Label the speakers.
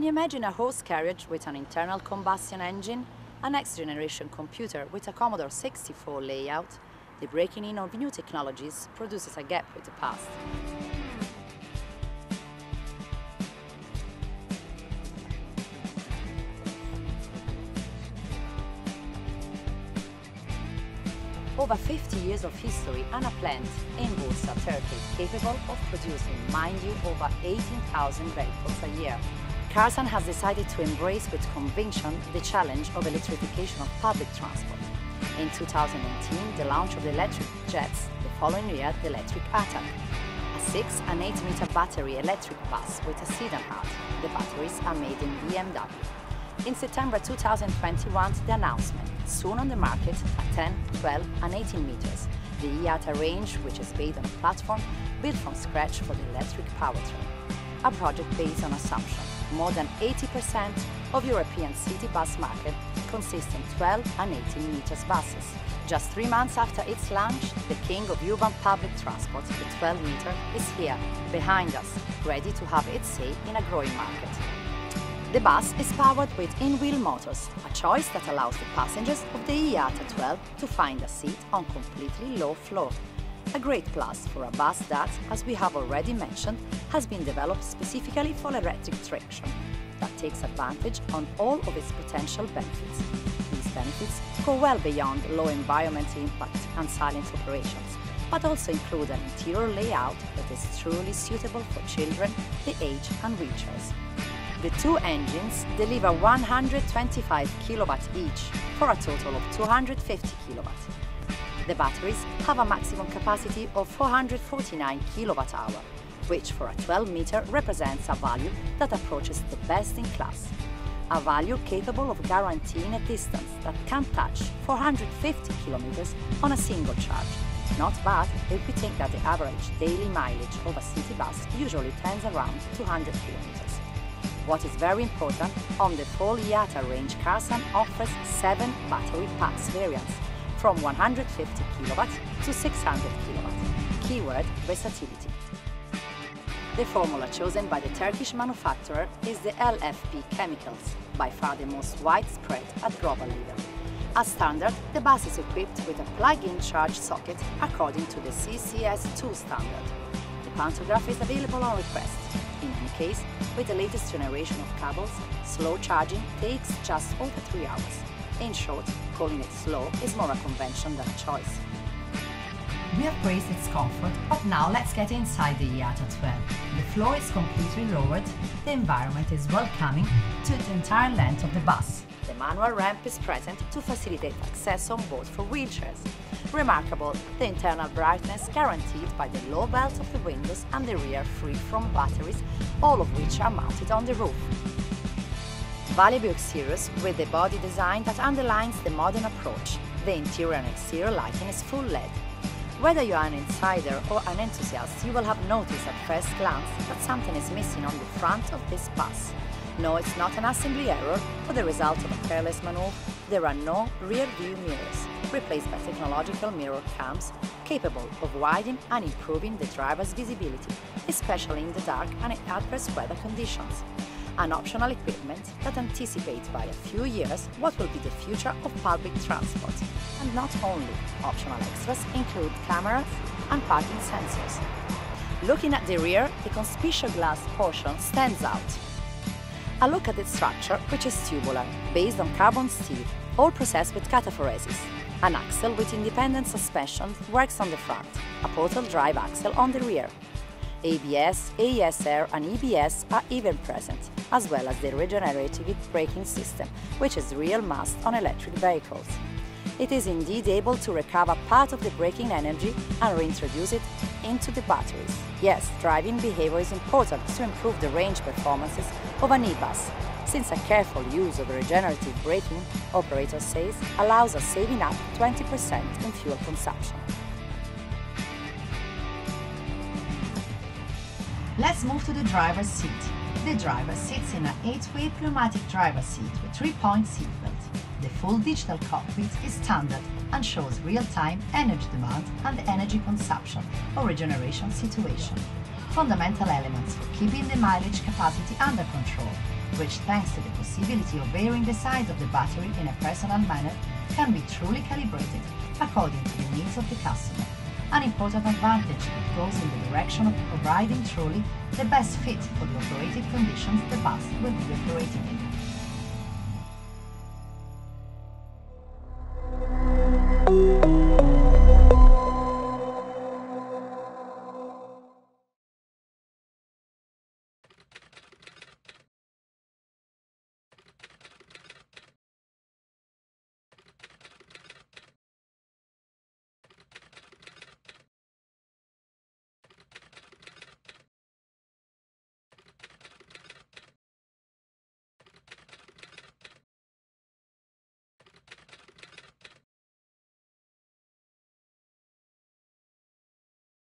Speaker 1: you imagine a horse carriage with an internal combustion engine, a next-generation computer with a Commodore 64 layout, the breaking in of new technologies produces a gap with the past. Over 50 years of history and a plant in Bursa, Turkey, capable of producing, mind you, over 18,000 vehicles a year. Karsan has decided to embrace with conviction the challenge of electrification of public transport. In 2019, the launch of the electric jets, the following year, the electric Attack. A 6 and 8 meter battery electric bus with a sedan heart. The batteries are made in BMW. In September 2021, the announcement, soon on the market at 10, 12 and 18 meters, the IATA range, which is based on a platform built from scratch for the electric powertrain. A project based on assumption, more than 80% of European city bus market consists in 12 and 18 meters buses. Just 3 months after its launch, the king of urban public transport, the 12 meter, is here, behind us, ready to have its say in a growing market. The bus is powered with in-wheel motors, a choice that allows the passengers of the IATA 12 to find a seat on completely low floor. A great plus for a bus that, as we have already mentioned, has been developed specifically for electric traction, that takes advantage on all of its potential benefits. These benefits go well beyond low environmental impact and silent operations, but also include an interior layout that is truly suitable for children, the aged and wheelchairs. The two engines deliver 125 kilowatts each, for a total of 250 kilowatts. The batteries have a maximum capacity of 449 kilowatt-hour, which for a 12 meter represents a value that approaches the best in class. A value capable of guaranteeing a distance that can touch 450 kilometers on a single charge. Not bad if we think that the average daily mileage of a city bus usually tends around 200 kilometers. What is very important, on the full IATA range, Karsan offers 7 battery packs variants, from 150 kilowatts to 600 kilowatts. Keyword: versatility. The formula chosen by the Turkish manufacturer is the LFP chemicals, by far the most widespread at global level. As standard, the bus is equipped with a plug-in charge socket according to the CCS2 standard. The pantograph is available on request. In any case, with the latest generation of cables, slow charging takes just over 3 hours. In short, calling it slow is more a convention than a choice. We have praised its comfort, but now let's get inside the IATA 12. The floor is completely lowered, the environment is welcoming to the entire length of the bus. The manual ramp is present to facilitate access on board for wheelchairs. Remarkable, the internal brightness guaranteed by the low belt of the windows and the rear free from batteries, all of which are mounted on the roof. Valuable exteriors with the body design that underlines the modern approach. The interior and exterior lighting is full LED. Whether you are an insider or an enthusiast, you will have noticed at first glance that something is missing on the front of this bus. No, it's not an assembly error or the result of a careless maneuver. There are no rear view mirrors, replaced by technological mirror cams capable of widening and improving the driver's visibility, especially in the dark and in adverse weather conditions. An optional equipment that anticipates by a few years what will be the future of public transport. And not only, optional extras include cameras and parking sensors. Looking at the rear, the conspicuous glass portion stands out. A look at its structure, which is tubular, based on carbon steel, all processed with cataphoresis. An axle with independent suspension works on the front, a portal drive axle on the rear. ABS, AESR and EBS are even present, as well as the regenerative braking system, which is real must on electric vehicles. It is indeed able to recover part of the braking energy and reintroduce it into the batteries. Yes, driving behavior is important to improve the range performances of an e-bus, since a careful use of regenerative braking, operator says, allows us saving up 20% in fuel consumption. Let's move to the driver's seat. The driver sits in an 8-way pneumatic driver's seat with 3-point seatbelt. The full digital cockpit is standard and shows real-time energy demand and energy consumption or regeneration situation. Fundamental elements for keeping the mileage capacity under control. which thanks to the possibility of varying the size of the battery in a personal manner, can be truly calibrated according to the needs of the customer. An important advantage that goes in the direction of providing truly the best fit for the operative conditions the bus will be operating in.